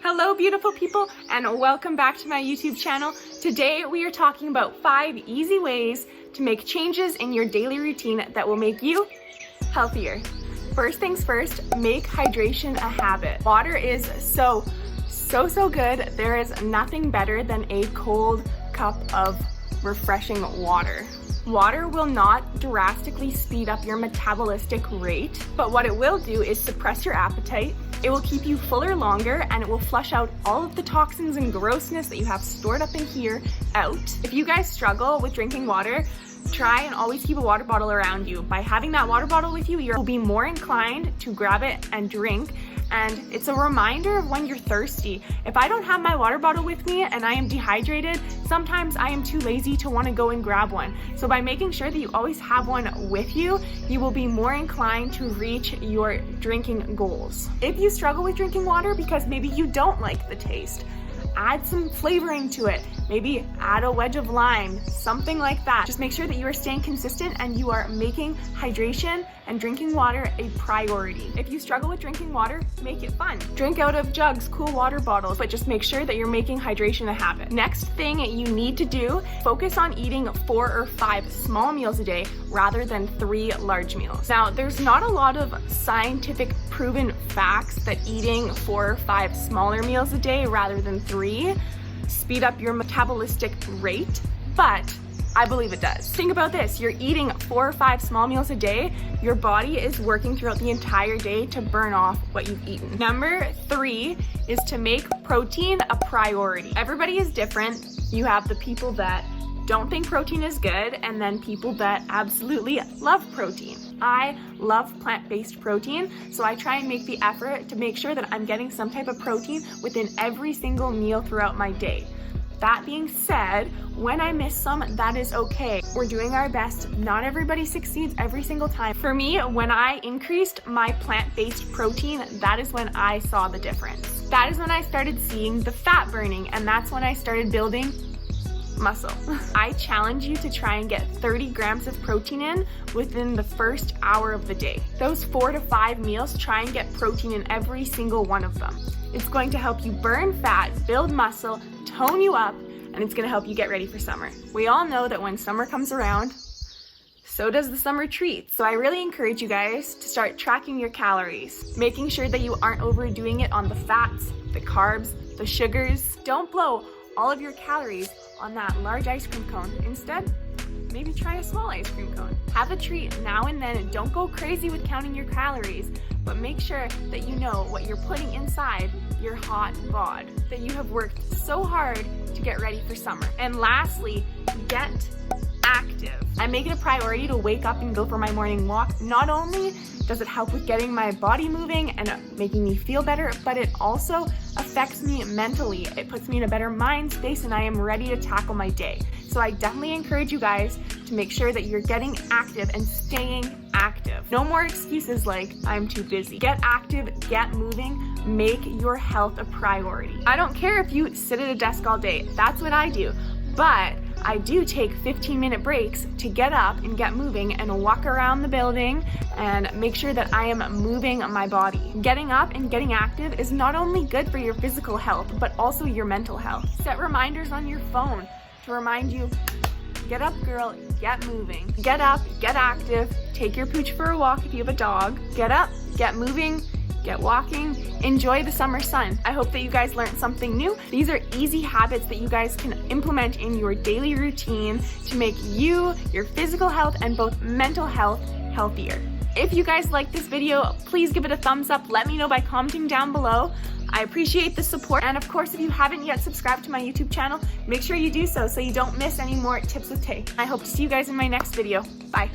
Hello beautiful people, and welcome back to my YouTube channel. Today we are talking about 5 easy ways to make changes in your daily routine that will make you healthier. First things first, make hydration a habit. Water is so good. There is nothing better than a cold cup of refreshing water. Water will not drastically speed up your metabolistic rate, but what it will do is suppress your appetite. It will keep you fuller longer, and it will flush out all of the toxins and grossness that you have stored up in here out. If you guys struggle with drinking water, try and always keep a water bottle around you. By having that water bottle with you, you'll be more inclined to grab it and drink. And it's a reminder of when you're thirsty. If I don't have my water bottle with me and I am dehydrated, sometimes I am too lazy to want to go and grab one. So by making sure that you always have one with you, you will be more inclined to reach your drinking goals. If you struggle with drinking water because maybe you don't like the taste, add some flavoring to it. Maybe add a wedge of lime, something like that. Just make sure that you are staying consistent and you are making hydration and drinking water a priority. If you struggle with drinking water, make it fun. Drink out of jugs, cool water bottles, but just make sure that you're making hydration a habit. Next thing you need to do, focus on eating 4 or 5 small meals a day rather than 3 large meals. Now, there's not a lot of scientific proven facts that eating 4 or 5 smaller meals a day rather than 3 speed up your metabolistic rate, but I believe it does. Think about this, you're eating 4 or 5 small meals a day, your body is working throughout the entire day to burn off what you've eaten. Number 3 is to make protein a priority. Everybody is different. You have the people that don't think protein is good, and then people that absolutely love protein. I love plant-based protein, so I try and make the effort to make sure that I'm getting some type of protein within every single meal throughout my day. That being said, when I miss some, that is okay. We're doing our best. Not everybody succeeds every single time. For me, when I increased my plant-based protein, that is when I saw the difference. That is when I started seeing the fat burning, and that's when I started building muscle. I challenge you to try and get 30 grams of protein in within the first hour of the day. Those 4 to 5 meals, try and get protein in every single one of them. It's going to help you burn fat, build muscle, tone you up, and it's going to help you get ready for summer. We all know that when summer comes around, so does the summer treat. So I really encourage you guys to start tracking your calories, making sure that you aren't overdoing it on the fats, the carbs, the sugars. Don't blow all of your calories on that large ice cream cone. Instead, maybe try a small ice cream cone. Have a treat now and then, and don't go crazy with counting your calories, but make sure that you know what you're putting inside your hot bod, that you have worked so hard to get ready for summer. And lastly, get active. I make it a priority to wake up and go for my morning walk. Not only does it help with getting my body moving and making me feel better, but it also affects me mentally. It puts me in a better mind space, and I am ready to tackle my day. So I definitely encourage you guys to make sure that you're getting active and staying active. No more excuses like, I'm too busy. Get active, get moving, make your health a priority. I don't care if you sit at a desk all day. That's what I do. But I do take 15-minute breaks to get up and get moving and walk around the building and make sure that I am moving my body. Getting up and getting active is not only good for your physical health, but also your mental health. Set reminders on your phone to remind you, get up girl, get moving. Get up, get active, take your pooch for a walk if you have a dog. Get up, get moving, get walking, enjoy the summer sun. I hope that you guys learned something new. These are easy habits that you guys can implement in your daily routine to make you, your physical health, and both mental health healthier. If you guys like this video, please give it a thumbs up. Let me know by commenting down below. I appreciate the support. And of course, if you haven't yet subscribed to my YouTube channel, make sure you do so you don't miss any more tips with Tay. I hope to see you guys in my next video. Bye.